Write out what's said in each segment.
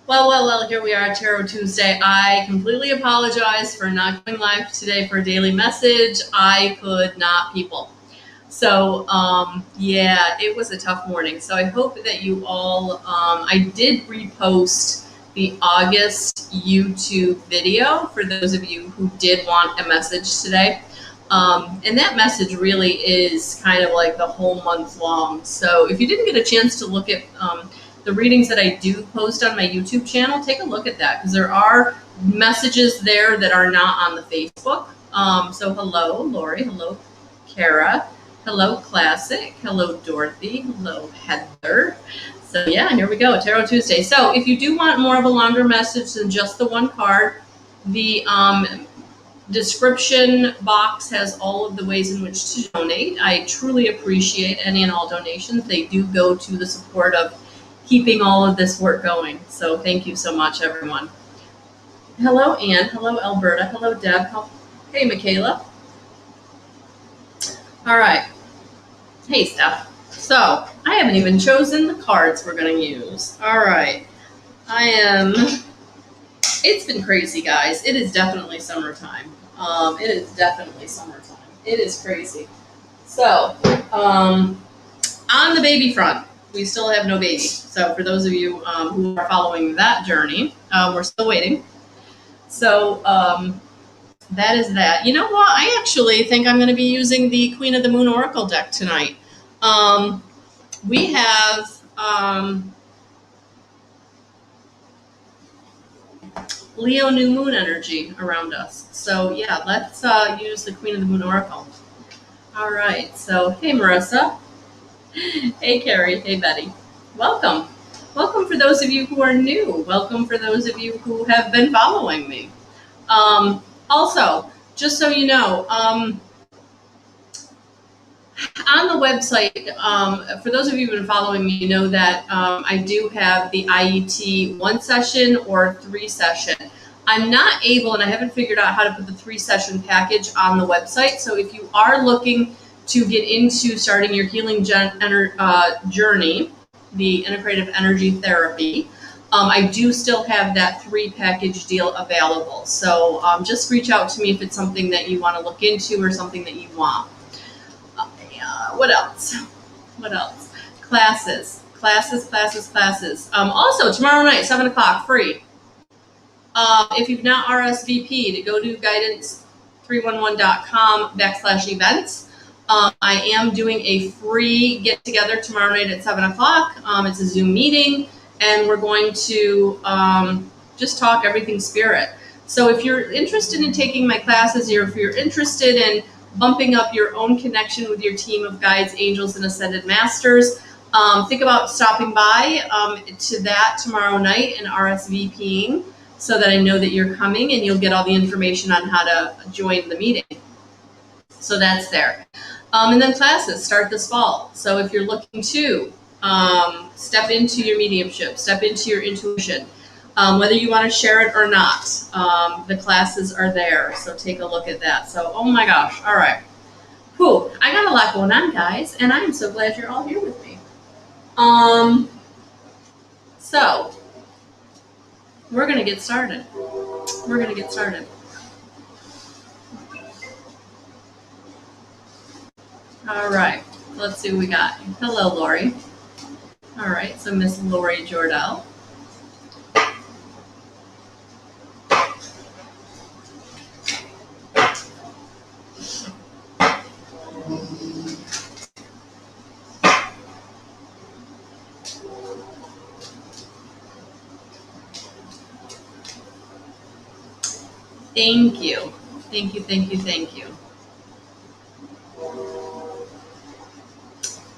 Well, here we are, Tarot Tuesday. I completely apologize for not going live today for a daily message. I could not, people. So, yeah, it was a tough morning. So I hope that you all, I did repost the August YouTube video for those of you who did want a message today. And that message really is kind of like the whole month long. So if you didn't get a chance to look at the readings that I do post on my YouTube channel, take a look at that because there are messages there that are not on the Facebook. So hello, Lori. Hello, Kara. Hello, Classic. Hello, Dorothy. Hello, Heather. So yeah, here we go, Tarot Tuesday. So if you do want more of a longer message than just the one card, the description box has all of the ways in which to donate. I truly appreciate any and all donations. They do go to the support of keeping all of this work going. So thank you so much, everyone. Hello, Anne. Hello, Alberta. Hello, Deb. Hey, Michaela. All right. Hey, Steph. So I haven't even chosen the cards we're going to use. All right. It's been crazy, guys. It is definitely summertime. It is definitely summertime. It is crazy. So, on the baby front, we still have no baby. So for those of you who are following that journey, we're still waiting. So that is that. You know what? I actually think I'm going to be using the Queen of the Moon Oracle deck tonight. We have Leo new moon energy around us. So yeah, let's use the Queen of the Moon Oracle. All right. So hey, Marissa. Hey, Carrie. Hey, Betty. Welcome. Welcome for those of you who are new. Welcome for those of you who have been following me. Also, just so you know, on the website, for those of you who have been following me, you know that I do have the IET 1 session or 3 session. I'm not able, and I haven't figured out how to put the 3 session package on the website. So if you are looking to get into starting your healing journey, the integrative energy therapy, I do still have that 3 package deal available. So just reach out to me if it's something that you want to look into or something that you want. What else? What else? Classes. Also, tomorrow night, 7 o'clock, free. If you've not RSVP'd, go to guidance311.com/events. I am doing a free get-together tomorrow night at 7 o'clock. It's a Zoom meeting, and we're going to just talk everything spirit. So if you're interested in taking my classes, or if you're interested in bumping up your own connection with your team of guides, angels, and ascended masters, think about stopping by to that tomorrow night and RSVPing so that I know that you're coming, and you'll get all the information on how to join the meeting. So that's there. And then classes start this fall. So if you're looking to step into your mediumship, step into your intuition, whether you want to share it or not, the classes are there. So take a look at that. So, oh my gosh. All right. Cool. I got a lot going on, guys, and I am so glad you're all here with me. So we're going to get started. All right, let's see what we got. Hello, Lori. All right, so Miss Lori Jordell. Thank you.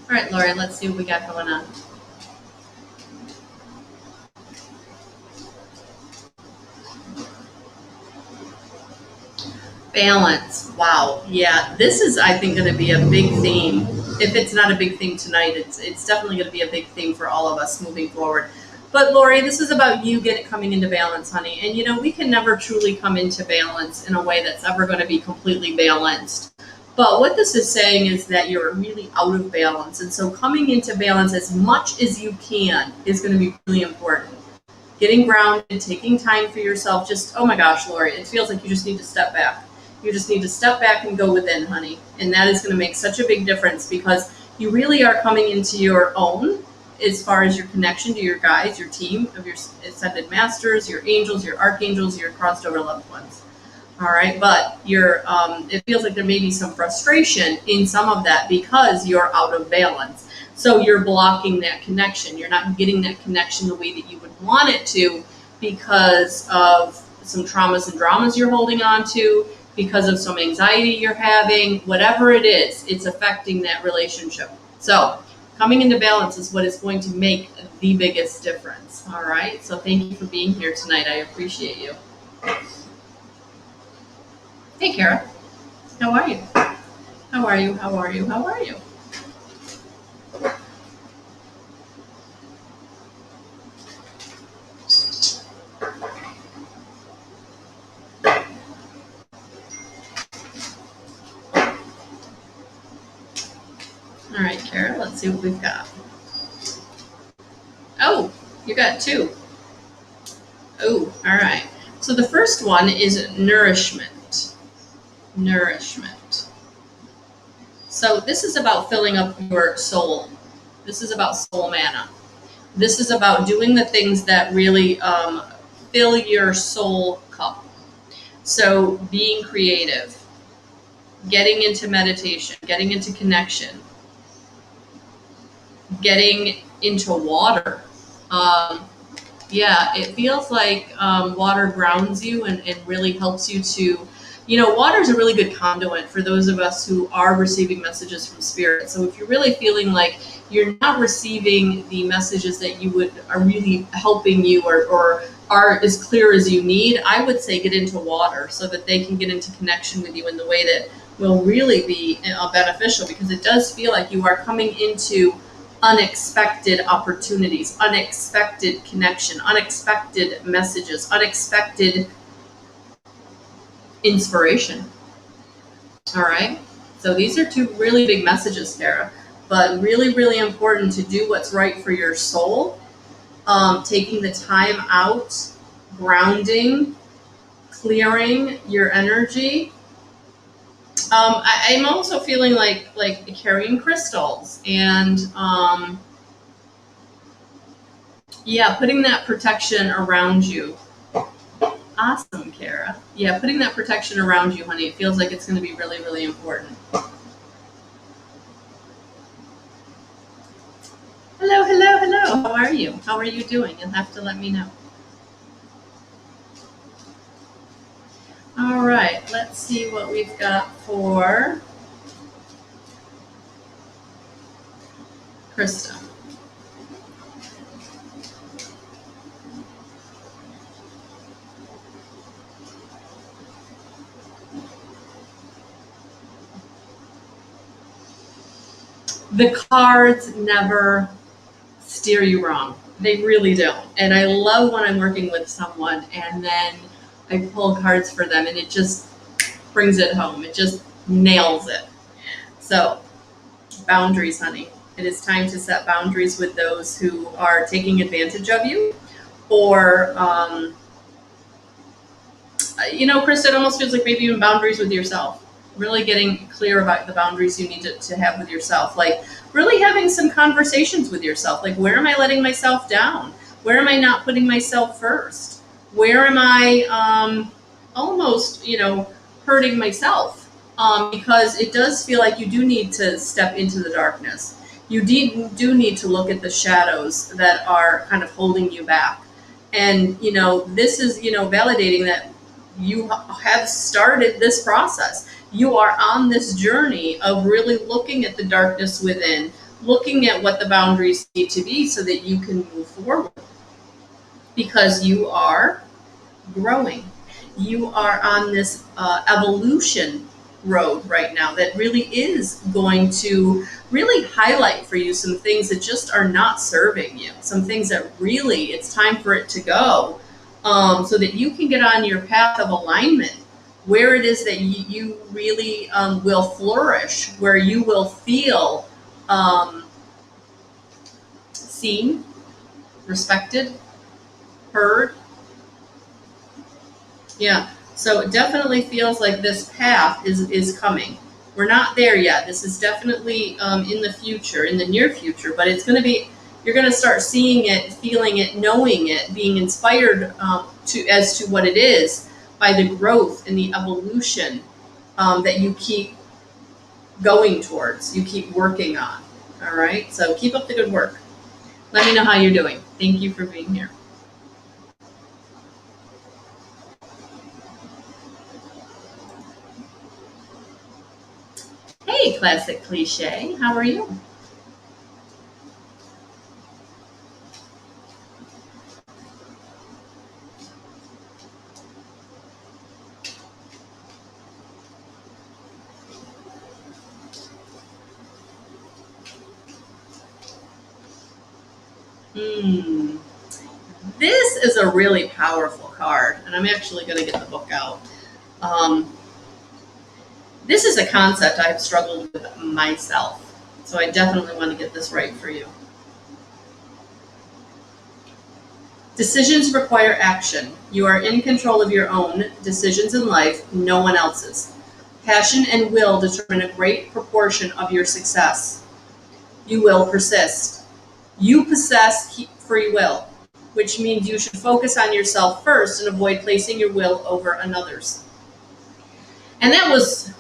All right, Lori, let's see what we got going on. Balance. Wow. Yeah, this is, I think, going to be a big theme. If it's not a big theme tonight, it's definitely going to be a big theme for all of us moving forward. But Lori, this is about you coming into balance, honey. And you know, we can never truly come into balance in a way that's ever going to be completely balanced. But what this is saying is that you're really out of balance. And so coming into balance as much as you can is going to be really important. getting grounded, taking time for yourself. Just, oh my gosh, Lori, it feels like you just need to step back. You just need to step back and go within, honey. And that is going to make such a big difference, because you really are coming into your own as far as your connection to your guides, your team of your ascended masters, your angels, your archangels, your crossed over loved ones. All right, but it feels like there may be some frustration in some of that because you're out of balance. So you're blocking that connection. You're not getting that connection the way that you would want it to, because of some traumas and dramas you're holding on to, because of some anxiety you're having. Whatever it is, it's affecting that relationship. So coming into balance is what is going to make the biggest difference. All right, so thank you for being here tonight. I appreciate you. Hey, Kara. How are you? How are you? How are you? How are you? All right, Kara, let's see what we've got. Oh, you got two. Oh, all right. So the first one is nourishment. Nourishment. So this is about filling up your soul. This is about soul manna. This is about doing the things that really fill your soul cup. So being creative, getting into meditation, getting into connection, getting into water. Yeah, it feels like water grounds you and really helps you to, water is a really good conduit for those of us who are receiving messages from spirit. So if you're really feeling like you're not receiving the messages that are really helping you or are as clear as you need, I would say get into water so that they can get into connection with you in the way that will really be beneficial, because it does feel like you are coming into unexpected opportunities, unexpected connection, unexpected messages, unexpected inspiration. All right. So these are two really big messages, Kara, but really, really important to do what's right for your soul. Taking the time out, grounding, clearing your energy. I'm also feeling like carrying crystals and putting that protection around you. Awesome, Kara. Yeah, putting that protection around you, honey. It feels like it's going to be really, really important. Hello, hello, hello. How are you? How are you doing? You'll have to let me know. All right, let's see what we've got for Krista. The cards never steer you wrong. They really don't. And I love when I'm working with someone and then I pull cards for them and it just brings it home. It just nails it. So, boundaries, honey. It is time to set boundaries with those who are taking advantage of you, or, Krista, it almost feels like maybe even boundaries with yourself. Really getting clear about the boundaries you need to have with yourself. Like really having some conversations with yourself. Like, where am I letting myself down? Where am I not putting myself first? Where am I almost, hurting myself? Because it does feel like you do need to step into the darkness. You do need to look at the shadows that are kind of holding you back. And, this is, validating that you have started this process. You are on this journey of really looking at the darkness within, looking at what the boundaries need to be so that you can move forward. Because you are growing. You are on this evolution road right now that really is going to really highlight for you some things that just are not serving you. Some things that really, it's time for it to go. So that you can get on your path of alignment, where it is that you really will flourish, where you will feel seen, respected, Heard? Yeah. So it definitely feels like this path is coming. We're not there yet. This is definitely in the future, in the near future, but it's going to be, you're going to start seeing it, feeling it, knowing it, being inspired as to what it is by the growth and the evolution that you keep going towards, you keep working on. All right. So keep up the good work. Let me know how you're doing. Thank you for being here. Hey, Classic Cliche, how are you? Hmm. This is a really powerful card, and I'm actually going to get the book out. This is a concept I've struggled with myself, so I definitely want to get this right for you. Decisions require action. You are in control of your own decisions in life, no one else's. Passion and will determine a great proportion of your success. You will persist. You possess free will, which means you should focus on yourself first and avoid placing your will over another's. And that was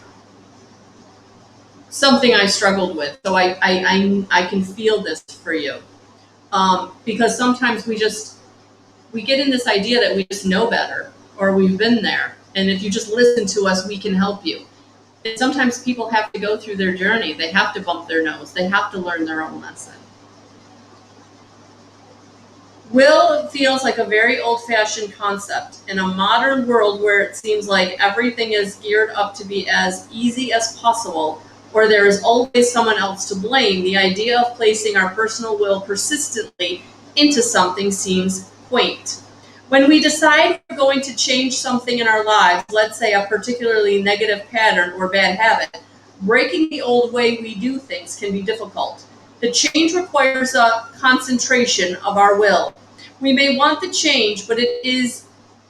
something I struggled with. So I can feel this for you. Because sometimes we get in this idea that we just know better or we've been there. And if you just listen to us, we can help you. And sometimes people have to go through their journey. They have to bump their nose. They have to learn their own lesson. Will feels like a very old-fashioned concept. In a modern world where it seems like everything is geared up to be as easy as possible, or there is always someone else to blame, the idea of placing our personal will persistently into something seems quaint. When we decide we're going to change something in our lives, let's say a particularly negative pattern or bad habit, breaking the old way we do things can be difficult. The change requires a concentration of our will. We may want the change, but it is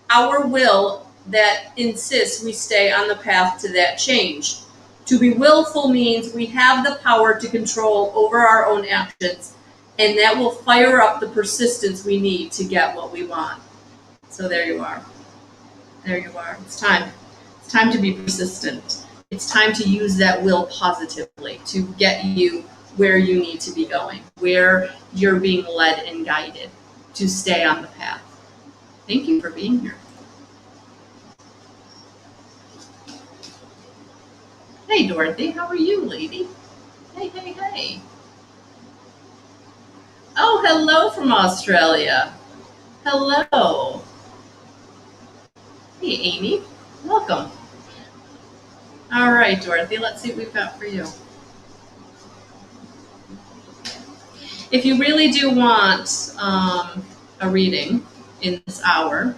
our will that insists we stay on the path to that change. To be willful means we have the power to control over our own actions, and that will fire up the persistence we need to get what we want. So there you are. There you are. It's time. It's time to be persistent. It's time to use that will positively to get you where you need to be going, where you're being led and guided to stay on the path. Thank you for being here. Hey, Dorothy, how are you, lady? Hey, hey, hey. Oh, hello from Australia. Hello. Hey, Amy. Welcome. All right, Dorothy, let's see what we've got for you. If you really do want a reading in this hour,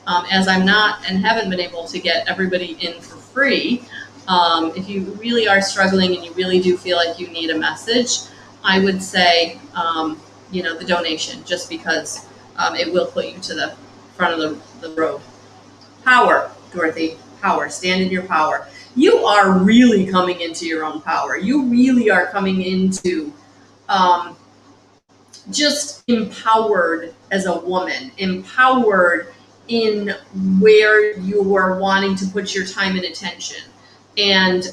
as I'm not and haven't been able to get everybody in for free, if you really are struggling and you really do feel like you need a message, I would say, the donation, just because it will put you to the front of the road. Power, Dorothy, power. Stand in your power. You are really coming into your own power. You really are coming into just empowered as a woman, empowered in where you are wanting to put your time and attention. And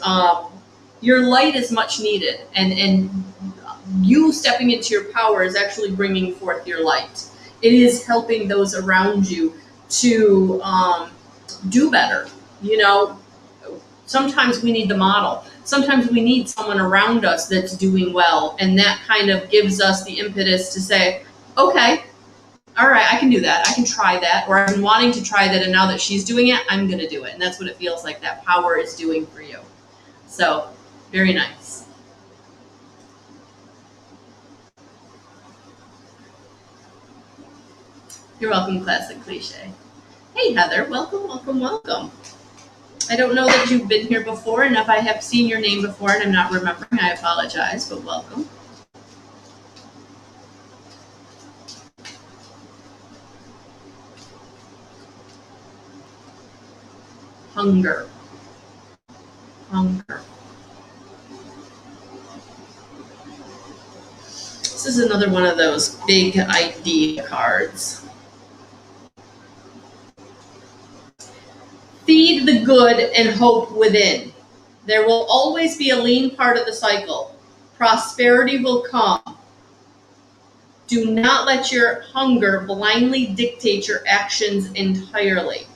your light is much needed. And you stepping into your power is actually bringing forth your light. It is helping those around you to do better. Sometimes we need the model. Sometimes we need someone around us that's doing well, and that kind of gives us the impetus to say, okay, all right, I can do that. I can try that, or I've been wanting to try that, and now that she's doing it, I'm going to do it. And that's what it feels like that power is doing for you. So, very nice. You're welcome, Classic Cliche. Hey, Heather, welcome, welcome, welcome. I don't know that you've been here before, and if I have seen your name before and I'm not remembering, I apologize, but welcome. Hunger. Hunger. This is another one of those big idea cards. Feed the good and hope within. There will always be a lean part of the cycle. Prosperity will come. Do not let your hunger blindly dictate your actions entirely.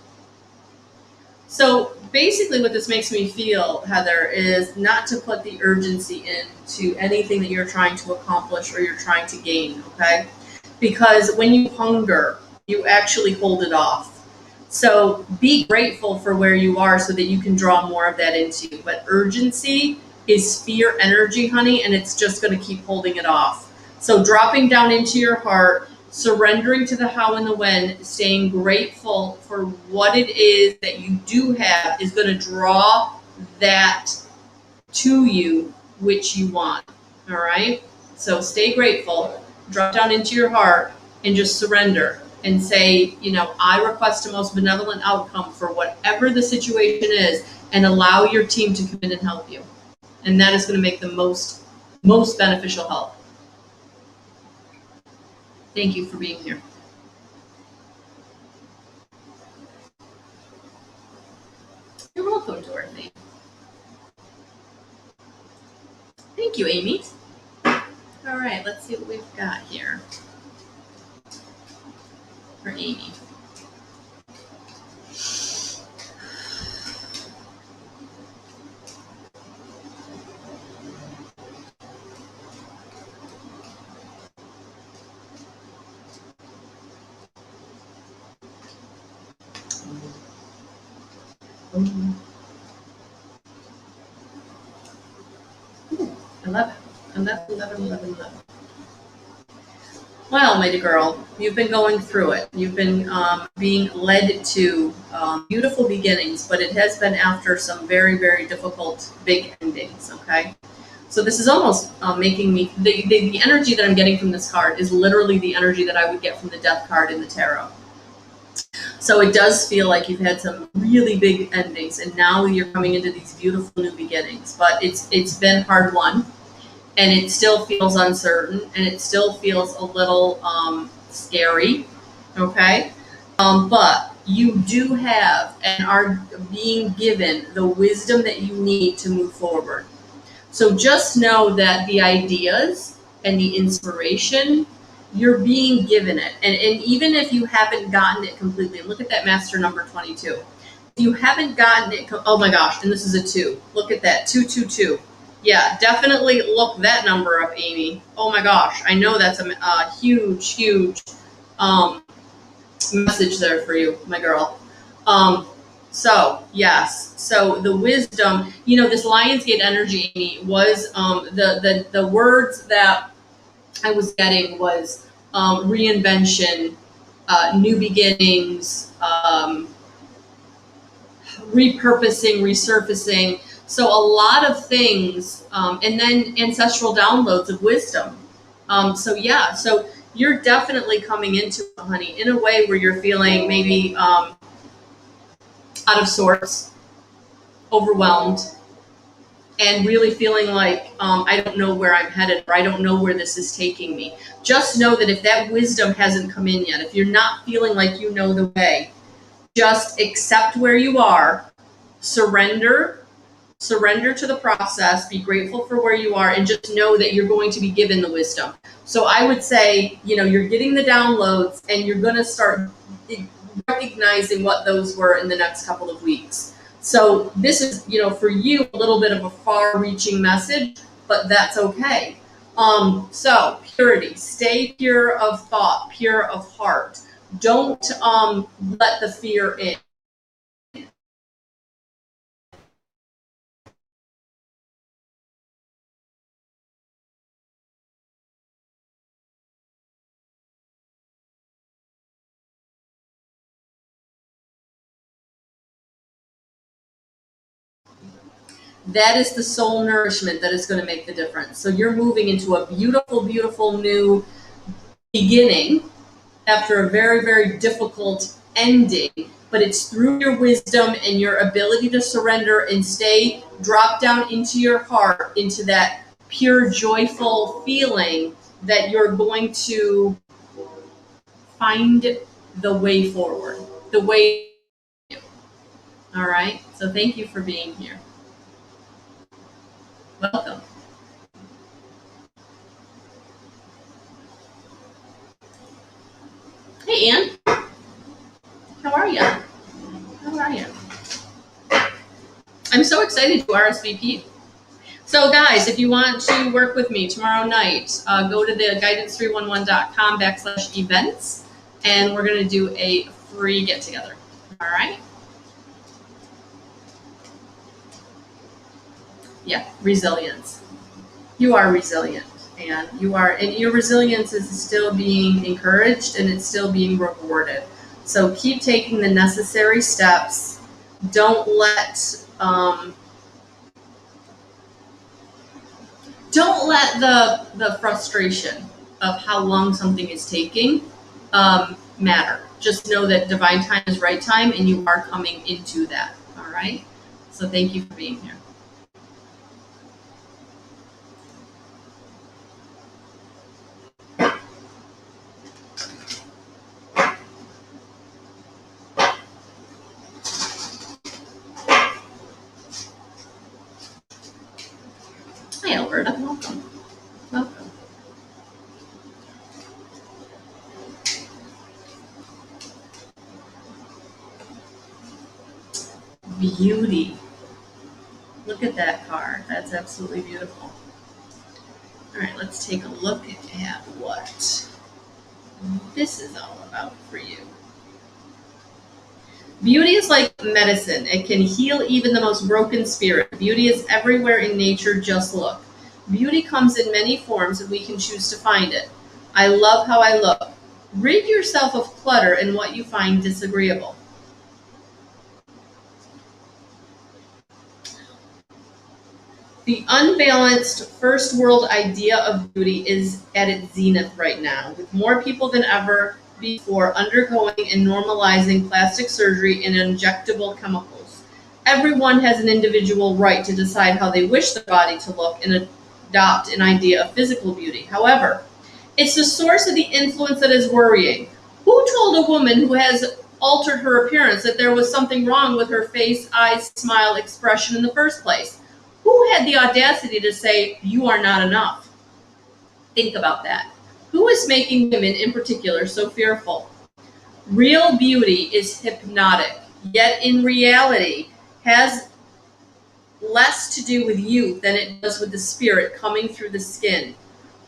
So basically what this makes me feel, Heather, is not to put the urgency into anything that you're trying to accomplish or you're trying to gain, okay? Because when you hunger, you actually hold it off. So be grateful for where you are so that you can draw more of that into you. But urgency is fear energy, honey, and it's just going to keep holding it off. So dropping down into your heart, surrendering to the how and the when, staying grateful for what it is that you do have is going to draw that to you, which you want. All right? So stay grateful, drop down into your heart, and just surrender and say, you know, I request a most benevolent outcome for whatever the situation is, and allow your team to come in and help you. And that is going to make the most beneficial help. Thank you for being here. You're welcome, Dorothy. Thank you, Amy. All right, let's see what we've got here for Amy. Ooh, 11. Well, my dear girl, you've been going through it. You've been being led to beautiful beginnings, but it has been after some very, very difficult big endings, okay? So this is almost making me, the energy that I'm getting from this card is literally the energy that I would get from the death card in the tarot. So it does feel like you've had some really big endings, and now you're coming into these beautiful new beginnings. But it's been hard won, and it still feels uncertain, and it still feels a little scary, okay? But you do have and are being given the wisdom that you need to move forward. So just know that the ideas and the inspiration, you're being given it. And even if you haven't gotten it completely, look at that master number 22. If you haven't gotten it, oh my gosh, and this is a 2. Look at that, 222. Yeah, definitely look that number up, Amy. Oh my gosh, I know that's a huge message there for you, my girl. So yes, so the wisdom, you know, this Lionsgate energy, Amy, was the words that I was getting was reinvention, new beginnings, repurposing, resurfacing. So a lot of things, and then ancestral downloads of wisdom. So yeah, so you're definitely coming into it, honey, in a way where you're feeling maybe out of sorts, overwhelmed, and really feeling like I don't know where I'm headed, or I don't know where this is taking me. Just know that if that wisdom hasn't come in yet, if you're not feeling like you know the way, just accept where you are, surrender to the process, be grateful for where you are, and just know that you're going to be given the wisdom. So I would say, you know, you're getting the downloads, and you're going to start recognizing what those were in the next couple of weeks. So this is, you know, for you, a little bit of a far-reaching message, but that's okay. So purity, stay pure of thought, pure of heart. Don't let the fear in. That is the soul nourishment that is going to make the difference. So you're moving into a beautiful, beautiful new beginning after a very, very difficult ending, but it's through your wisdom and your ability to surrender and drop down into your heart, into that pure, joyful feeling, that you're going to find the way forward, the way. All right. So thank you for being here. Welcome. Hey, Ann. How are you? How are you? I'm so excited to RSVP. So guys, if you want to work with me tomorrow night, go to the guidance311.com/events, and we're going to do a free get together. All right. Yeah, resilience. You are resilient, and your resilience is still being encouraged and it's still being rewarded. So keep taking the necessary steps. Don't let the frustration of how long something is taking matter. Just know that divine time is right time, and you are coming into that. All right. So thank you for being here. Hi, Alberta. Welcome. Welcome. Beauty. Look at that card. That's absolutely beautiful. All right, let's take a look at what this is all about for you. Beauty is like medicine. It can heal even the most broken spirit. Beauty is everywhere in nature. Just look. Beauty comes in many forms, and we can choose to find it. I love how I look. Rid yourself of clutter and what you find disagreeable. The unbalanced first world idea of beauty is at its zenith right now, with more people than ever before undergoing and normalizing plastic surgery and injectable chemicals. Everyone has an individual right to decide how they wish their body to look and adopt an idea of physical beauty. However, it's the source of the influence that is worrying. Who told a woman who has altered her appearance that there was something wrong with her face, eyes, smile, expression in the first place? Who had the audacity to say, you are not enough? Think about that. Who is making women in particular so fearful? Real beauty is hypnotic, yet in reality has less to do with youth than it does with the spirit coming through the skin.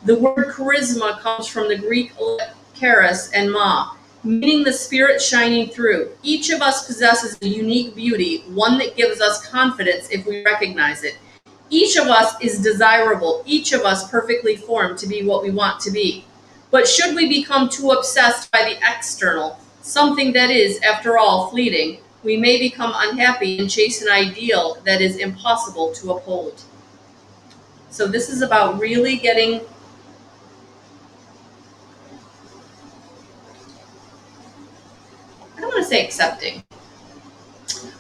The word charisma comes from the Greek charis and ma, meaning the spirit shining through. Each of us possesses a unique beauty, one that gives us confidence if we recognize it. Each of us is desirable, each of us perfectly formed to be what we want to be. But should we become too obsessed by the external, something that is, after all, fleeting, we may become unhappy and chase an ideal that is impossible to uphold. So this is about really getting I don't want to say accepting,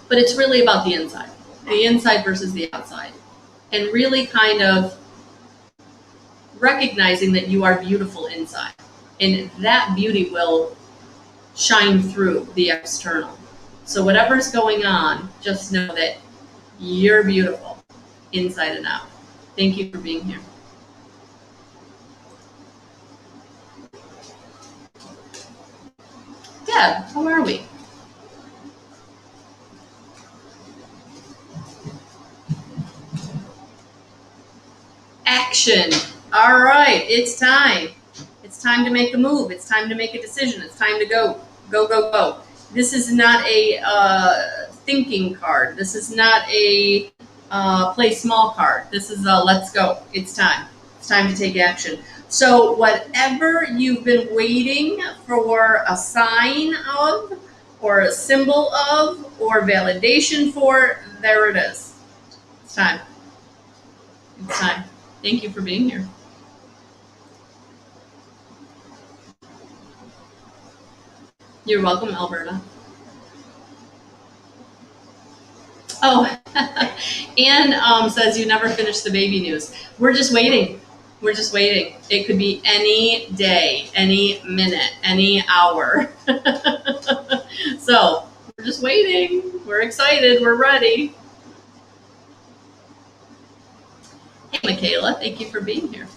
but it's really about the inside versus the outside, and really kind of recognizing that you are beautiful inside, and that beauty will shine through the external. So whatever's going on, just know that you're beautiful inside and out. Thank you for being here. Deb, how are we? Action. All right, it's time. It's time to make a move. It's time to make a decision. It's time to go. Go, go, go. This is not a thinking card. This is not a play small card. This is a let's go. It's time. It's time to take action. So whatever you've been waiting for a sign of, or a symbol of, or validation for, there it is. It's time. It's time. Thank you for being here. You're welcome, Alberta. Oh, Anne says you never finished the baby news. We're just waiting. We're just waiting. It could be any day, any minute, any hour. So we're just waiting. We're excited. We're ready. Hey, Michaela, thank you for being here.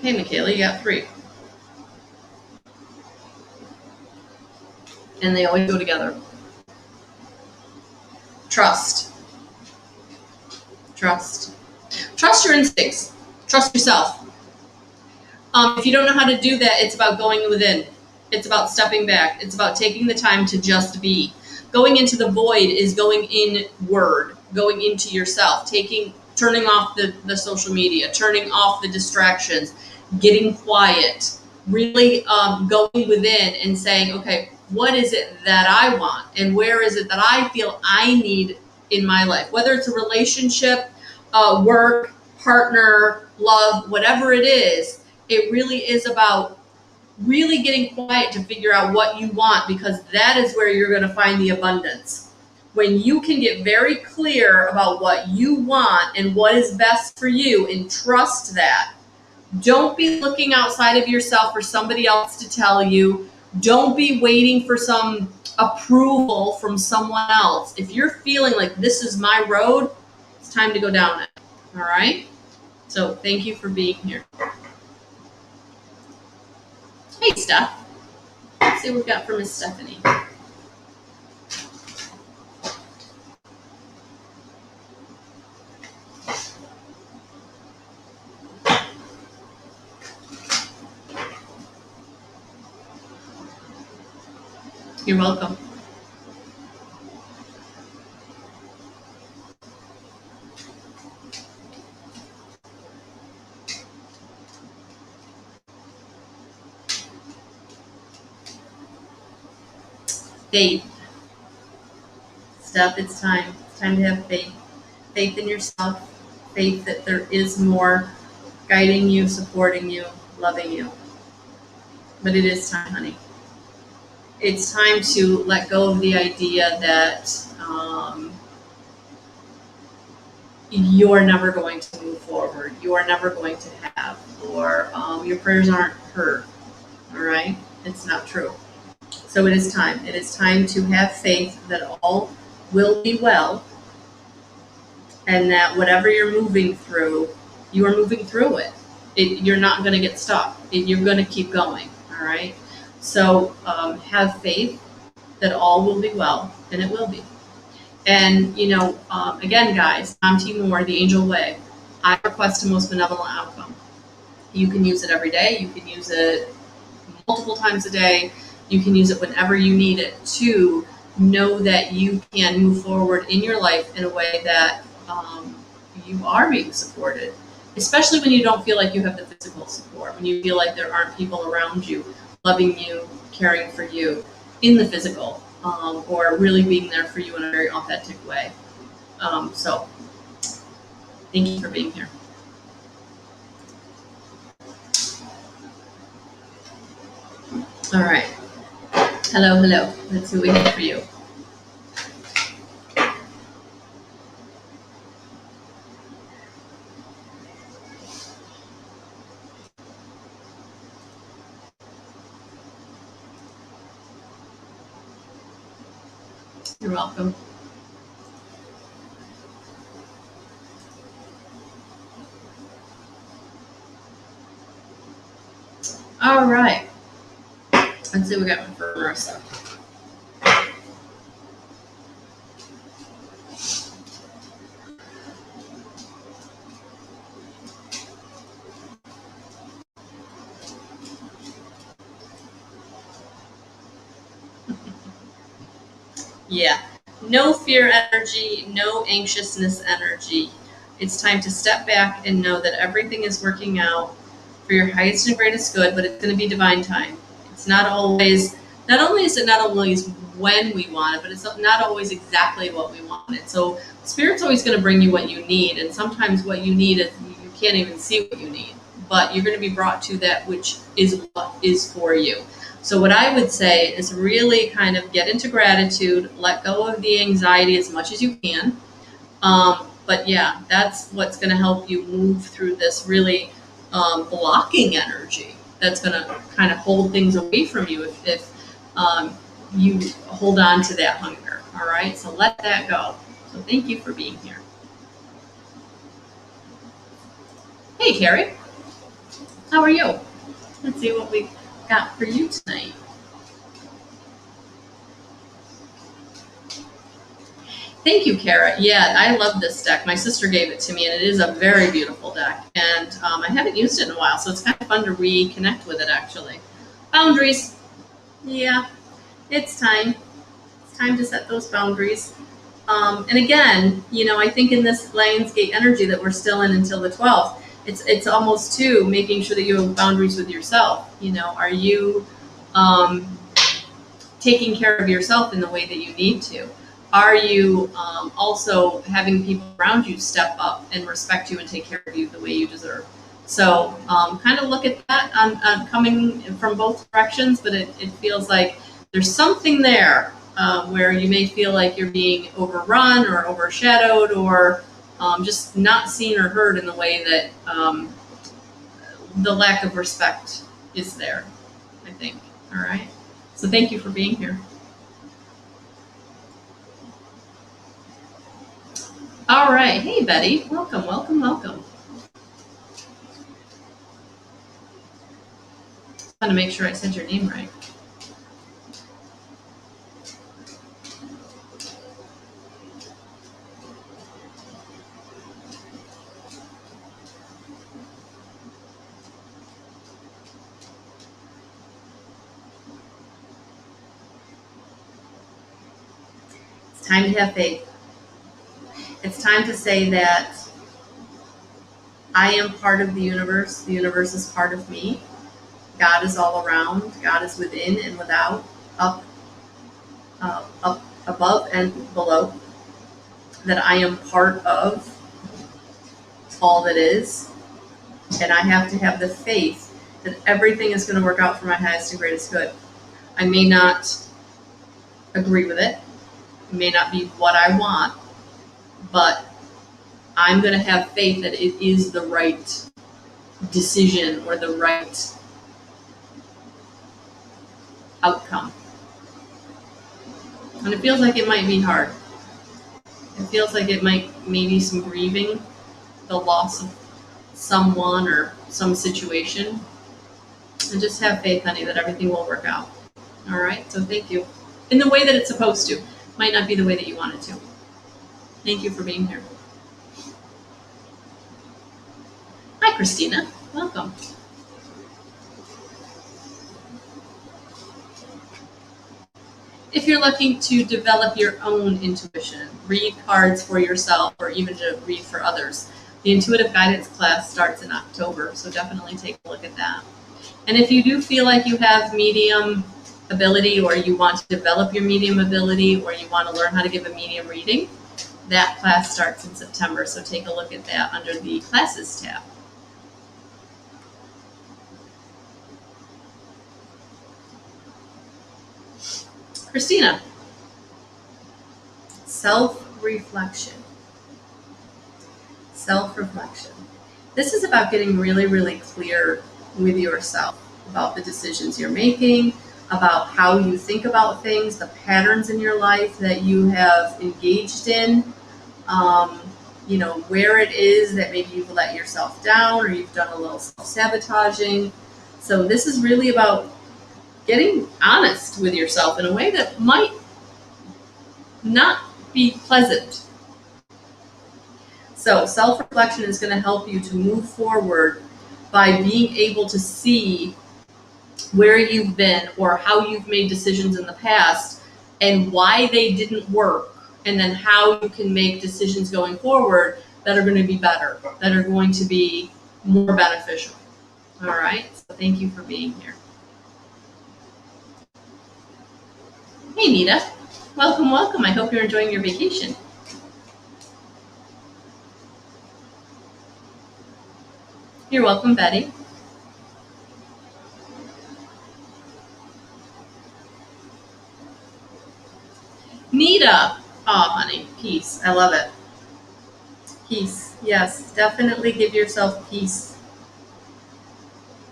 Hey, Michaela, you got 3. And they always go together. Trust. Trust. Trust your instincts. Trust yourself. If you don't know how to do that, it's about going within. It's about stepping back. It's about taking the time to just be. Going into the void is going inward, going into yourself, turning off the social media, turning off the distractions, getting quiet, really going within and saying, okay, what is it that I want? And where is it that I feel I need in my life? Whether it's a relationship, work, partner, love, whatever it is, it really is about really getting quiet to figure out what you want, because that is where you're going to find the abundance. When you can get very clear about what you want and what is best for you and trust that. Don't be looking outside of yourself for somebody else to tell you. Don't be waiting for some approval from someone else. If you're feeling like this is my road, it's time to go down it. All right? So thank you for being here. Hey, Steph. Let's see what we've got from Miss Stephanie. You're welcome. Faith. Steph, it's time. It's time to have faith. Faith in yourself. Faith that there is more guiding you, supporting you, loving you. But it is time, honey. It's time to let go of the idea that you're never going to move forward, you're never going to have, or your prayers aren't heard. All right? It's not true. So it is time. It is time to have faith that all will be well, and that whatever you're moving through, you are moving through it. You're not going to get stuck. You're going to keep going. All right? So have faith that all will be well, and it will be. And, again, guys, I'm T. Moore, the Angel Way. I request a most benevolent outcome. You can use it every day. You can use it multiple times a day. You can use it whenever you need it to know that you can move forward in your life in a way that you are being supported, especially when you don't feel like you have the physical support, when you feel like there aren't people around you loving you, caring for you in the physical, or really being there for you in a very authentic way. So thank you for being here. All right. Hello. Let's see what we have for you. You're welcome. All right. Let's see what we got for Marissa. Yeah. No fear energy, no anxiousness energy. It's time to step back and know that everything is working out for your highest and greatest good, but it's going to be divine time. It's not always not only is it not always when we want it, but it's not always exactly what we wanted. So Spirit's always going to bring you what you need, and sometimes what you need is you can't even see what you need, but you're going to be brought to that which is what is for you. So what I would say is really kind of get into gratitude, let go of the anxiety as much as you can. But yeah, that's what's going to help you move through this really blocking energy that's going to kind of hold things away from you if you hold on to that hunger. All right, so let that go. So thank you for being here. Hey, Carrie, how are you? Let's see what we got for you tonight. Thank you, Kara. Yeah, I love this deck. My sister gave it to me, and it is a very beautiful deck. And I haven't used it in a while, so it's kind of fun to reconnect with it, actually. Boundaries. Yeah, it's time. It's time to set those boundaries. And again, I think in this Lionsgate energy that we're still in until the 12th, it's almost too making sure that you have boundaries with yourself. Are you taking care of yourself in the way that you need to? Are you also having people around you step up and respect you and take care of you the way you deserve? So kind of look at that on coming from both directions, but it feels like there's something there where you may feel like you're being overrun or overshadowed or just not seen or heard in the way that the lack of respect is there, I think. All right. So thank you for being here. All right. Hey, Betty. Welcome, welcome, welcome. I want to make sure I said your name right. It's time to have faith. It's time to say that I am part of the universe is part of me, God is all around, God is within and without, up, above and below, that I am part of all that is, and I have to have the faith that everything is going to work out for my highest and greatest good. I may not agree with it, it may not be what I want, but I'm going to have faith that it is the right decision or the right outcome. And it feels like it might be hard. It feels like it might maybe some grieving, the loss of someone or some situation. And just have faith, honey, that everything will work out. All right, so thank you. In the way that it's supposed to. Might not be the way that you want it to. Thank you for being here. Hi, Christina. Welcome. If you're looking to develop your own intuition, read cards for yourself, or even to read for others, the Intuitive Guidance class starts in October, so definitely take a look at that. And if you do feel like you have medium ability, or you want to develop your medium ability, or you want to learn how to give a medium reading, that class starts in September, so take a look at that under the Classes tab. Christina, self-reflection. Self-reflection. This is about getting really, really clear with yourself about the decisions you're making, about how you think about things, the patterns in your life that you have engaged in, where it is that maybe you've let yourself down or you've done a little self-sabotaging. So this is really about getting honest with yourself in a way that might not be pleasant. So self-reflection is going to help you to move forward by being able to see where you've been or how you've made decisions in the past and why they didn't work, and then how you can make decisions going forward that are going to be better, that are going to be more beneficial. All right, so thank you for being here. Hey, Nita. Welcome, welcome. I hope you're enjoying your vacation. You're welcome, Betty. Nita. Oh, honey, peace. I love it. Peace. Yes, definitely give yourself peace.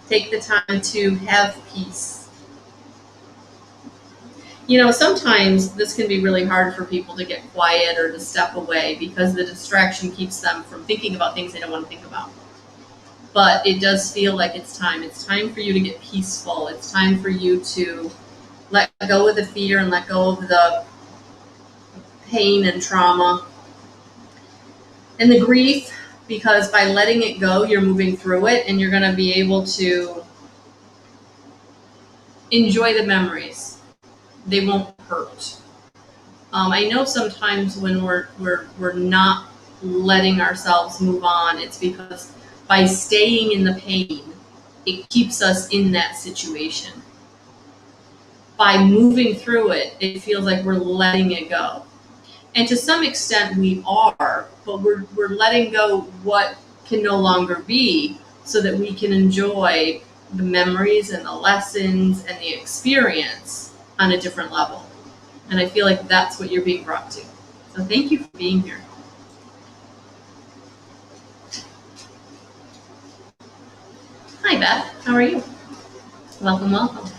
Take the time to have peace. Sometimes this can be really hard for people to get quiet or to step away because the distraction keeps them from thinking about things they don't want to think about. But it does feel like it's time. It's time for you to get peaceful. It's time for you to let go of the fear and let go of the pain and trauma and the grief, because by letting it go, you're moving through it and you're going to be able to enjoy the memories. They won't hurt. I know sometimes when we're not letting ourselves move on, it's because by staying in the pain, it keeps us in that situation. By moving through it, it feels like we're letting it go. And to some extent we are, but we're letting go what can no longer be so that we can enjoy the memories and the lessons and the experience on a different level. And I feel like that's what you're being brought to. So thank you for being here. Hi, Beth. How are you? Welcome, welcome.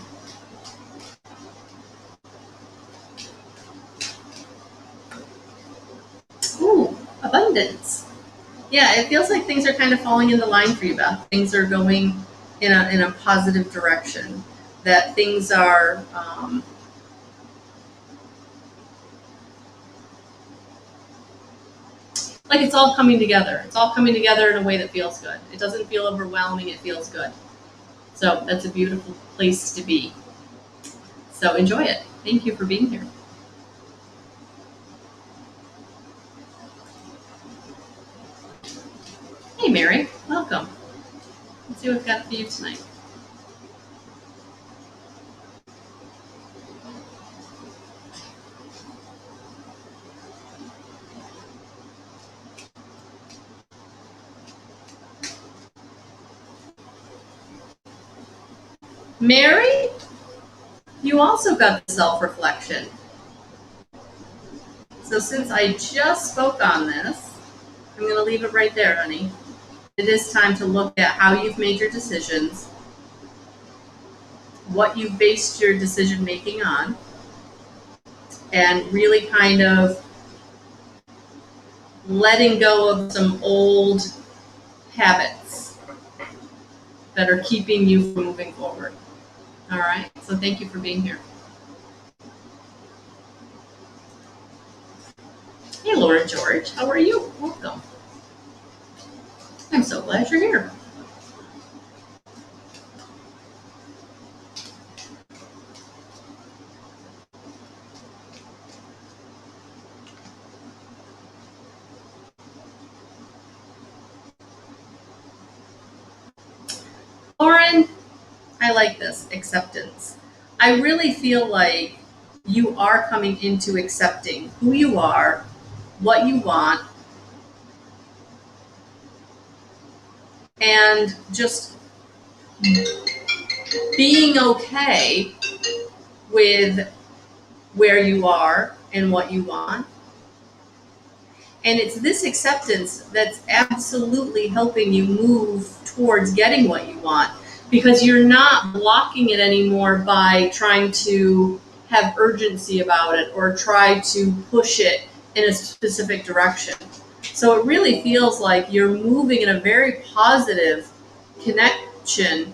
Ooh, abundance. Yeah, it feels like things are kind of falling into line for you, Beth. Things are going in a positive direction. That things are like it's all coming together. It's all coming together in a way that feels good. It doesn't feel overwhelming. It feels good. So that's a beautiful place to be. So enjoy it. Thank you for being here. Hey, Mary. Welcome. Let's see what we've got for you tonight. Mary, you also got the self-reflection. So since I just spoke on this, I'm going to leave it right there, honey. It is time to look at how you've made your decisions, what you've based your decision making on, and really kind of letting go of some old habits that are keeping you from moving forward. All right, so thank you for being here. Hey, Laura George, how are you? Welcome. I'm so glad you're here. Lauren, I like this, acceptance. I really feel like you are coming into accepting who you are, what you want, and just being okay with where you are and what you want. And it's this acceptance that's absolutely helping you move towards getting what you want, because you're not blocking it anymore by trying to have urgency about it or try to push it in a specific direction. So it really feels like you're moving in a very positive connection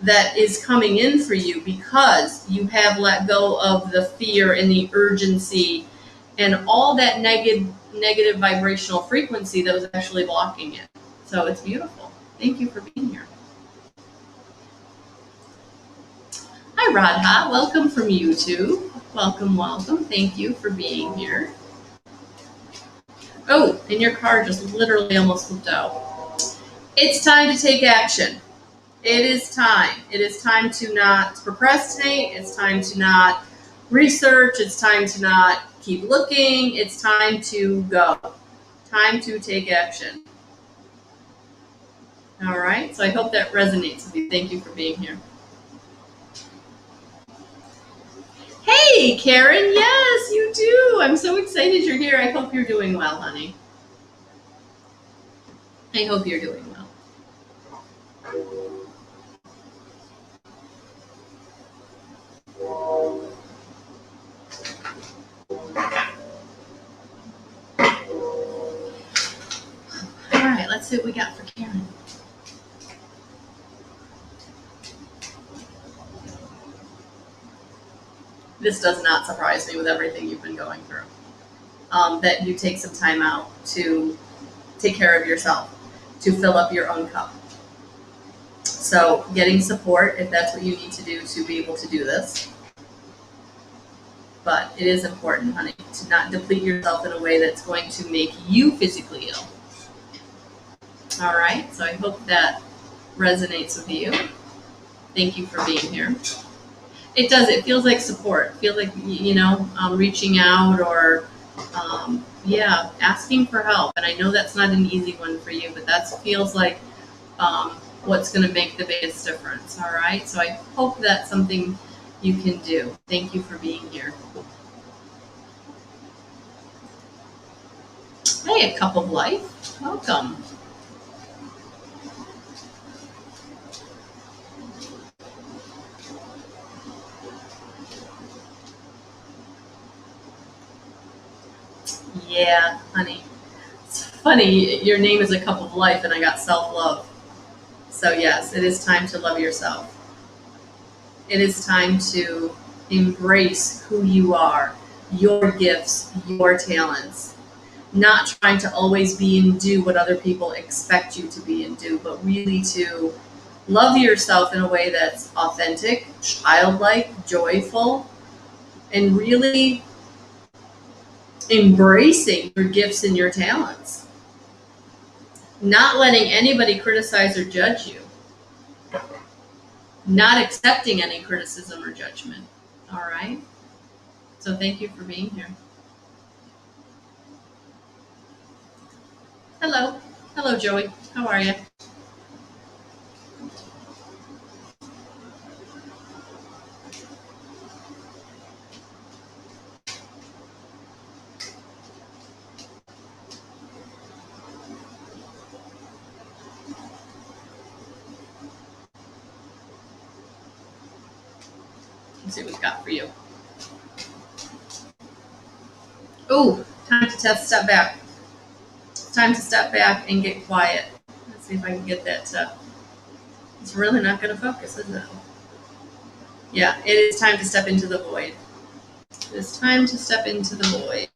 that is coming in for you because you have let go of the fear and the urgency and all that negative vibrational frequency that was actually blocking it. So it's beautiful. Thank you for being here. Hi, Radha. Welcome from YouTube. Welcome, welcome. Thank you for being here. Oh, and your car just literally almost flipped out. It's time to take action. It is time. It is time to not procrastinate. It's time to not research. It's time to not keep looking. It's time to go. Time to take action. All right. So I hope that resonates with you. Thank you for being here. Hey, Karen. Yes, you do. I'm so excited you're here. I hope you're doing well, honey. I hope you're doing well. All right, let's see what we got for Karen. This does not surprise me with everything you've been going through. That you take some time out to take care of yourself, to fill up your own cup. So getting support, if that's what you need to do to be able to do this. But it is important, honey, to not deplete yourself in a way that's going to make you physically ill. All right, so I hope that resonates with you. Thank you for being here. It does. It feels like support. It feels like, reaching out or, asking for help. And I know that's not an easy one for you, but that feels like what's going to make the biggest difference. All right. So I hope that's something you can do. Thank you for being here. Hey, a cup of life. Welcome. Yeah, honey. It's funny, your name is a cup of life and I got self-love. So yes, it is time to love yourself. It is time to embrace who you are, your gifts, your talents. Not trying to always be and do what other people expect you to be and do, but really to love yourself in a way that's authentic, childlike, joyful, and really embracing your gifts and your talents. Not letting anybody criticize or judge you. Not accepting any criticism or judgment. All right? So thank you for being here. Hello. Hello, Joey. How are you? Let's see what we've got for you. Oh, time to step back. It's time to step back and get quiet. Let's see if I can get that. It's really not going to focus, is it? Yeah, it is time to step into the void. It's time to step into the void.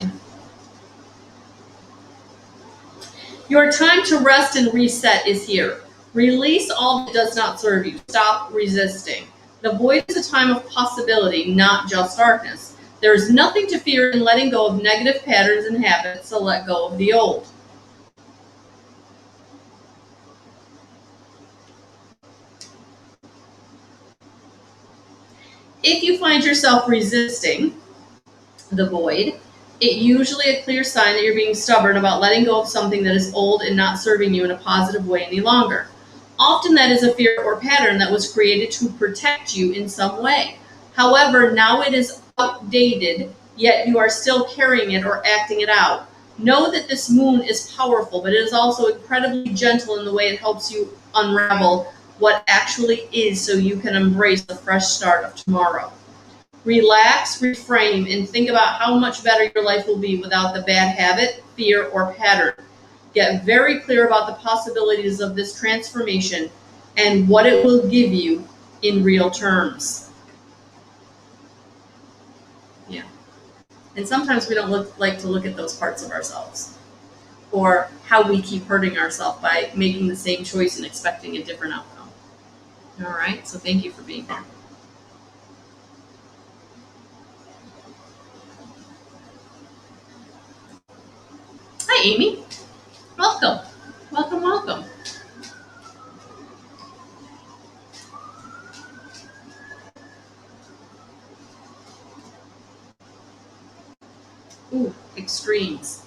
Your time to rest and reset is here. Release all that does not serve you. Stop resisting. The void is a time of possibility, not just darkness. There is nothing to fear in letting go of negative patterns and habits, so let go of the old. If you find yourself resisting the void, it's usually a clear sign that you're being stubborn about letting go of something that is old and not serving you in a positive way any longer. Often that is a fear or pattern that was created to protect you in some way. However, now it is outdated, yet you are still carrying it or acting it out. Know that this moon is powerful, but it is also incredibly gentle in the way it helps you unravel what actually is so you can embrace the fresh start of tomorrow. Relax, reframe, and think about how much better your life will be without the bad habit, fear, or pattern. Get very clear about the possibilities of this transformation and what it will give you in real terms. Yeah. And sometimes we don't like to look at those parts of ourselves or how we keep hurting ourselves by making the same choice and expecting a different outcome. All right. So thank you for being here. Hi, Amy. Welcome. Welcome, welcome. Ooh, extremes.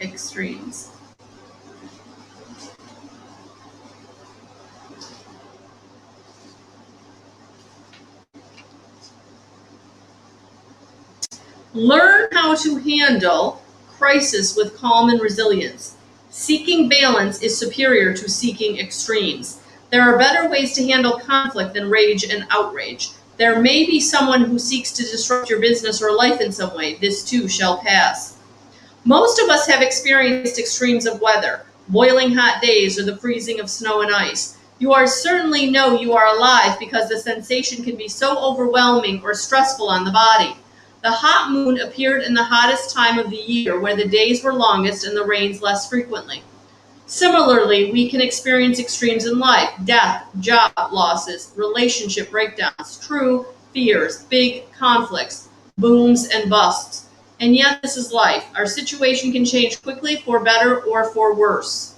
Extremes. Learn how to handle crisis with calm and resilience. Seeking balance is superior to seeking extremes. There are better ways to handle conflict than rage and outrage. There may be someone who seeks to disrupt your business or life in some way. This too shall pass. Most of us have experienced extremes of weather, boiling hot days or the freezing of snow and ice. You are certainly know you are alive because the sensation can be so overwhelming or stressful on the body. The hot moon appeared in the hottest time of the year, where the days were longest and the rains less frequently. Similarly, we can experience extremes in life: death, job losses, relationship breakdowns, true fears, big conflicts, booms and busts. And yet, this is life. Our situation can change quickly for better or for worse.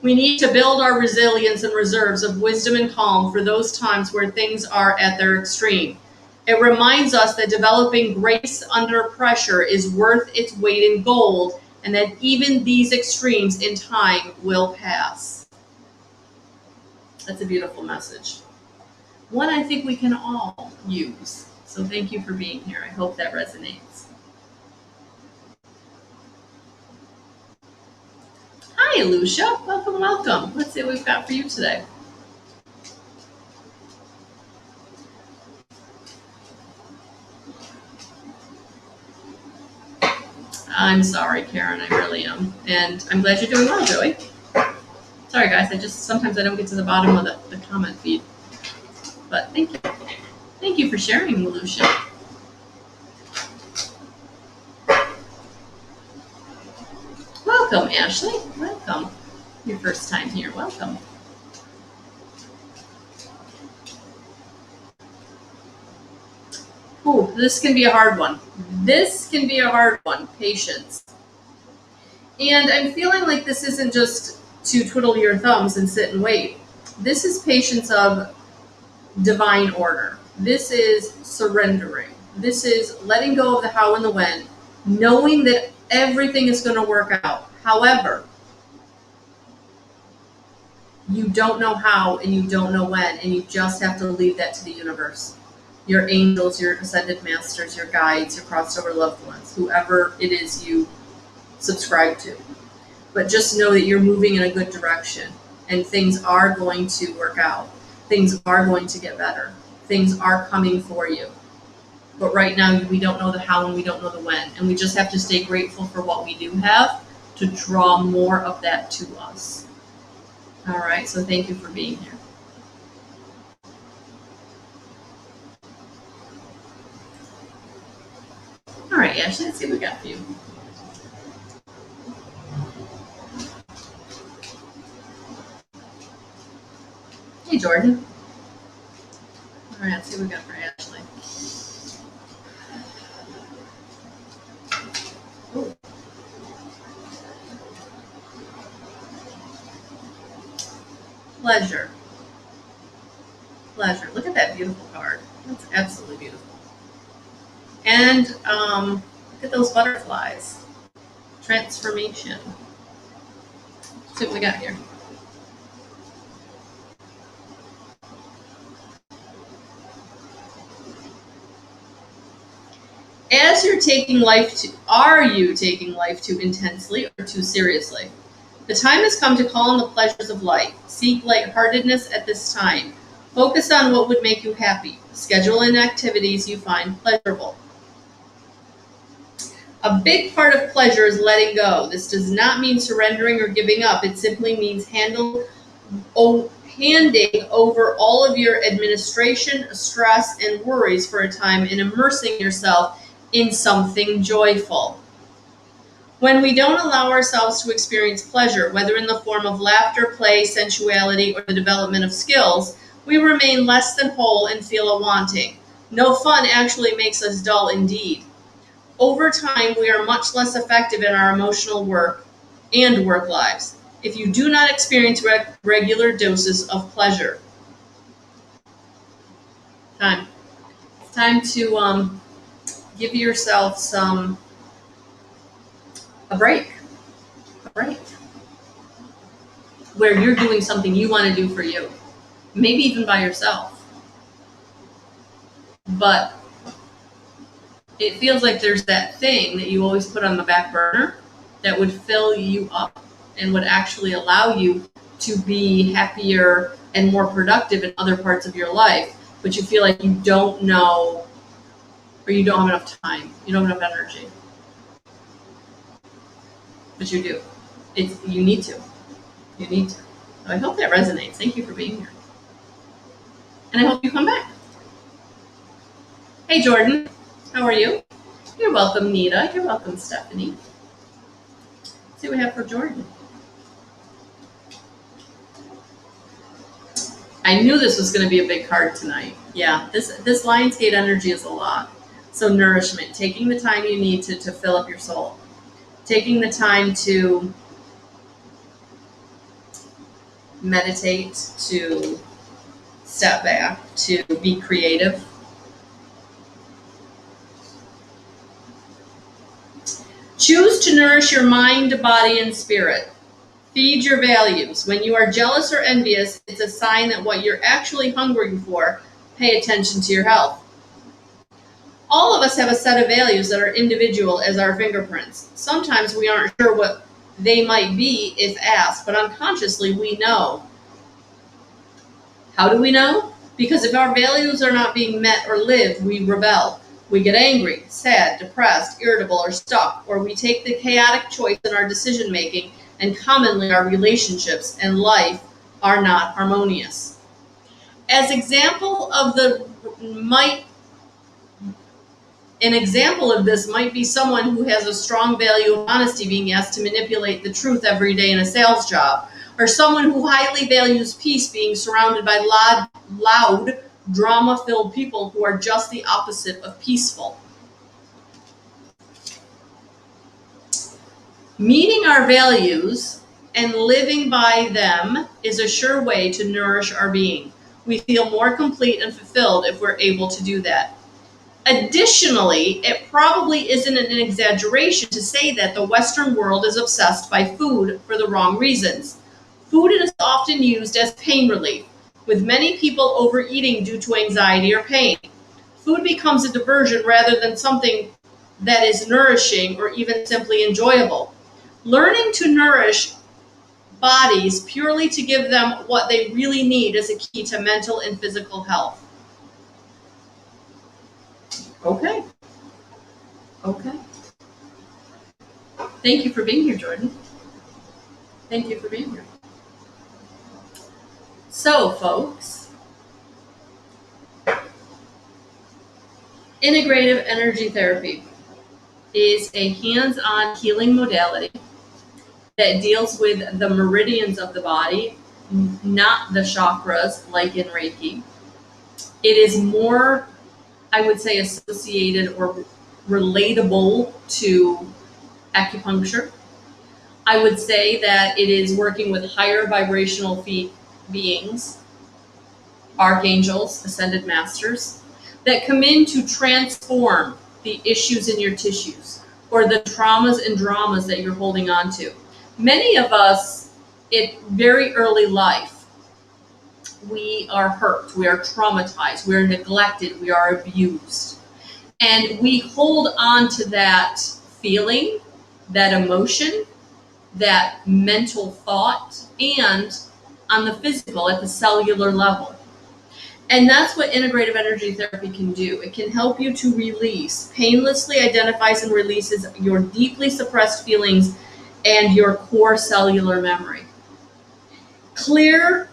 We need to build our resilience and reserves of wisdom and calm for those times where things are at their extreme. It reminds us that developing grace under pressure is worth its weight in gold, and that even these extremes in time will pass. That's a beautiful message. One I think we can all use. So thank you for being here. I hope that resonates. Hi, Lucia. Welcome, welcome. Let's see what we've got for you today. I'm sorry, Karen. I really am. And I'm glad you're doing well, Joey. Sorry, guys. Sometimes I don't get to the bottom of the comment feed. But thank you. Thank you for sharing, Lucia. Welcome, Ashley. Welcome. Your first time here. Welcome. Ooh, this can be a hard one. This can be a hard one. Patience. And I'm feeling like this isn't just to twiddle your thumbs and sit and wait. This is patience of divine order. This is surrendering. This is letting go of the how and the when, knowing that everything is going to work out. However, you don't know how and you don't know when, and you just have to leave that to the universe. Your angels, your ascended masters, your guides, your crossed over loved ones, whoever it is you subscribe to. But just know that you're moving in a good direction, and things are going to work out. Things are going to get better. Things are coming for you. But right now, we don't know the how and we don't know the when. And we just have to stay grateful for what we do have to draw more of that to us. All right, so thank you for being here. All right, Ashley, let's see what we got for you. Hey, Jordan. All right, let's see what we got for Ashley. Ooh. Pleasure. Pleasure. Look at that beautiful card. That's absolutely beautiful. And look at those butterflies. Transformation. Let's see what we got here. As you're taking life to, are you taking life too intensely or too seriously? The time has come to call on the pleasures of life. Seek lightheartedness at this time. Focus on what would make you happy. Schedule in activities you find pleasurable. A big part of pleasure is letting go. This does not mean surrendering or giving up. It simply means handing over all of your administration, stress, and worries for a time and immersing yourself in something joyful. When we don't allow ourselves to experience pleasure, whether in the form of laughter, play, sensuality, or the development of skills, we remain less than whole and feel a wanting. No fun actually makes us dull indeed. Over time, we are much less effective in our emotional work and work lives if you do not experience regular doses of pleasure. It's time to give yourself a break, where you're doing something you want to do for you, maybe even by yourself. But it feels like there's that thing that you always put on the back burner that would fill you up and would actually allow you to be happier and more productive in other parts of your life, but you feel like you don't know, or you don't have enough time, you don't have enough energy. But you do. You need to. You need to. So I hope that resonates. Thank you for being here. And I hope you come back. Hey, Jordan. How are you? You're welcome, Nita. You're welcome, Stephanie. Let's see what we have for Jordan. I knew this was going to be a big card tonight. Yeah, this Lionsgate energy is a lot. So nourishment, taking the time you need to fill up your soul. Taking the time to meditate, to step back, to be creative. Choose to nourish your mind, body, and spirit. Feed your values. When you are jealous or envious, it's a sign that what you're actually hungering for. Pay attention to your health. All of us have a set of values that are individual as our fingerprints. Sometimes we aren't sure what they might be if asked, but unconsciously we know. How do we know? Because if our values are not being met or lived, we rebel. We get angry, sad, depressed, irritable, or stuck, or we take the chaotic choice in our decision making, and commonly our relationships and life are not harmonious. An example of this might be someone who has a strong value of honesty being asked to manipulate the truth every day in a sales job, or someone who highly values peace being surrounded by loud, drama-filled people who are just the opposite of peaceful. Meeting our values and living by them is a sure way to nourish our being. We feel more complete and fulfilled if we're able to do that. Additionally, it probably isn't an exaggeration to say that the Western world is obsessed by food for the wrong reasons. Food is often used as pain relief, with many people overeating due to anxiety or pain. Food becomes a diversion rather than something that is nourishing or even simply enjoyable. Learning to nourish bodies purely to give them what they really need is a key to mental and physical health. Okay. Thank you for being here, Jordan. Thank you for being here. So, folks, integrative energy therapy is a hands-on healing modality that deals with the meridians of the body, not the chakras like in Reiki. It is more, I would say, associated or relatable to acupuncture. I would say that it is working with higher vibrational beings, archangels, ascended masters, that come in to transform the issues in your tissues or the traumas and dramas that you're holding on to. Many of us, in very early life, we are hurt, we are traumatized, we are neglected, we are abused. And we hold on to that feeling, that emotion, that mental thought, and on the physical, at the cellular level. And that's what integrative energy therapy can do. It can help you to release, painlessly identifies and releases your deeply suppressed feelings and your core cellular memory. Clears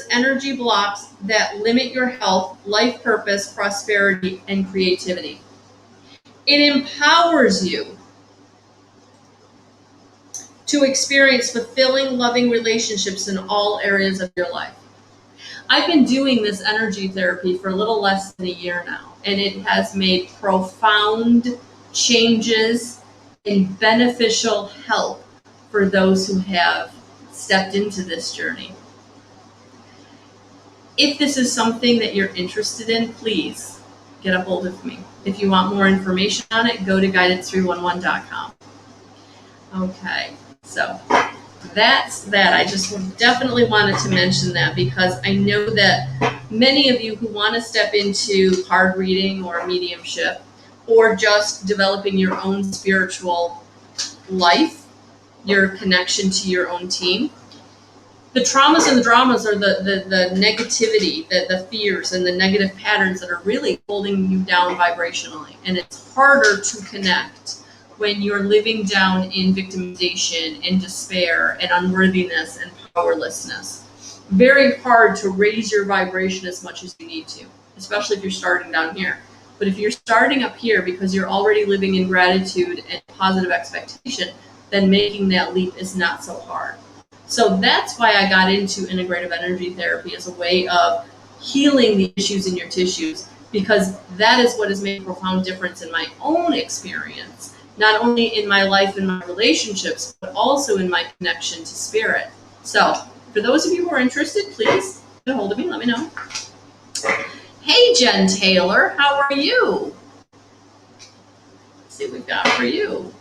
energy blocks that limit your health, life purpose, prosperity, and creativity. It empowers you to experience fulfilling, loving relationships in all areas of your life. I've been doing this energy therapy for a little less than a year now, and it has made profound changes and beneficial help for those who have stepped into this journey. If this is something that you're interested in, please get a hold of me. If you want more information on it, go to guidance311.com. Okay, so that's that. I just definitely wanted to mention that because I know that many of you who want to step into card reading or mediumship or just developing your own spiritual life, your connection to your own team, the traumas and the dramas are the negativity, the fears and the negative patterns that are really holding you down vibrationally. And it's harder to connect when you're living down in victimization and despair and unworthiness and powerlessness. Very hard to raise your vibration as much as you need to, especially if you're starting down here. But if you're starting up here because you're already living in gratitude and positive expectation, then making that leap is not so hard. So that's why I got into integrative energy therapy as a way of healing the issues in your tissues, because that is what has made a profound difference in my own experience, not only in my life and my relationships, but also in my connection to spirit. So for those of you who are interested, please get a hold of me, let me know. Hey, Jen Taylor, how are you? Let's see what we've got for you.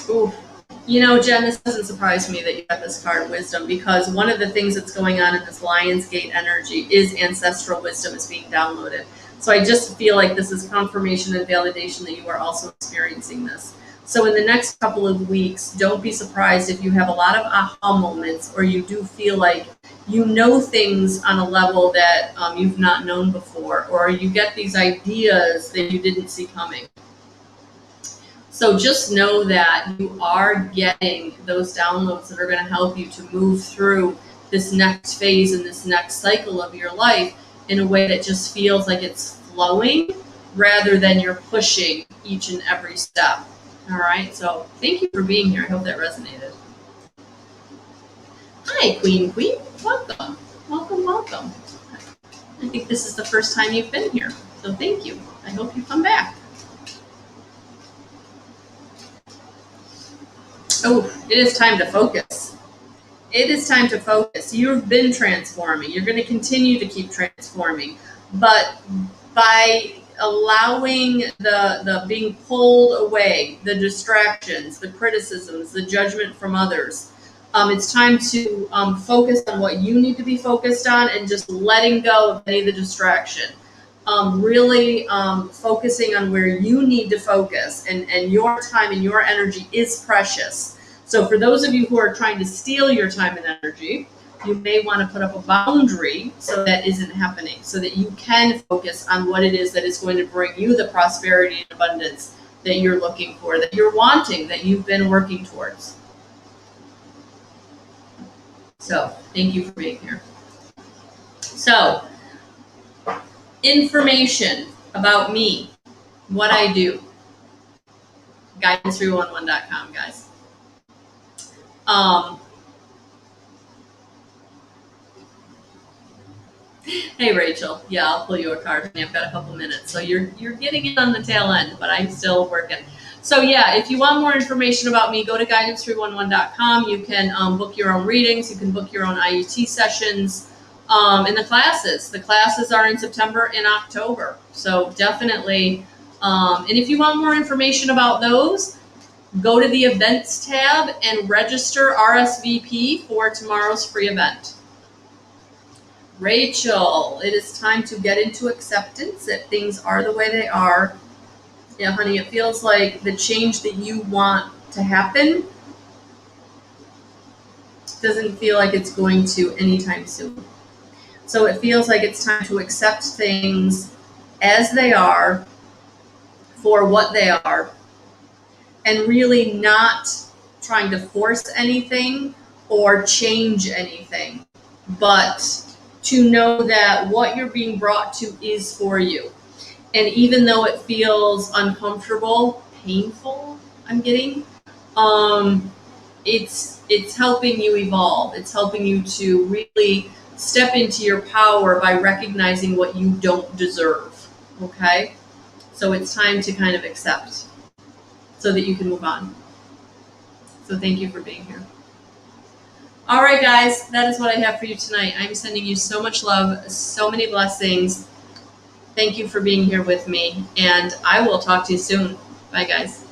Ooh. You know, Jen, this doesn't surprise me that you got this card, Wisdom, because one of the things that's going on in this Lionsgate energy is ancestral wisdom is being downloaded. So I just feel like this is confirmation and validation that you are also experiencing this. So in the next couple of weeks, don't be surprised if you have a lot of aha moments, or you do feel like you know things on a level that you've not known before, or you get these ideas that you didn't see coming. So just know that you are getting those downloads that are going to help you to move through this next phase and this next cycle of your life in a way that just feels like it's flowing rather than you're pushing each and every step. All right, so thank you for being here. I hope that resonated. Hi, Queen. Welcome. Welcome. I think this is the first time you've been here, so thank you. I hope you come back. Oh, it is time to focus. It is time to focus. You've been transforming. You're going to continue to keep transforming. But by allowing the being pulled away, the distractions, the criticisms, the judgment from others, it's time to focus on what you need to be focused on and just letting go of any of the distraction. Really focusing on where you need to focus, and your time and your energy is precious. So for those of you who are trying to steal your time and energy, you may want to put up a boundary so that isn't happening, so that you can focus on what it is that is going to bring you the prosperity and abundance that you're looking for, that you're wanting, that you've been working towards. So thank you for being here. So information about me, what I do, guidance311.com, guys. Hey, Rachel. Yeah, I'll pull you a card. I've got a couple minutes, so you're getting it on the tail end, but I'm still working. So yeah, if you want more information about me, go to guidance311.com. You can book your own readings. You can book your own IUT sessions. And the classes are in September and October. So definitely, and if you want more information about those, go to the events tab and register RSVP for tomorrow's free event. Rachel, it is time to get into acceptance that things are the way they are. Yeah, honey, it feels like the change that you want to happen doesn't feel like it's going to anytime soon. So it feels like it's time to accept things as they are, for what they are, and really not trying to force anything or change anything, but to know that what you're being brought to is for you. And even though it feels uncomfortable, painful, I'm getting, it's helping you evolve. It's helping you to really step into your power by recognizing what you don't deserve, okay? So it's time to kind of accept so that you can move on. So thank you for being here. All right, guys, that is what I have for you tonight. I'm sending you so much love, so many blessings. Thank you for being here with me, and I will talk to you soon. Bye, guys.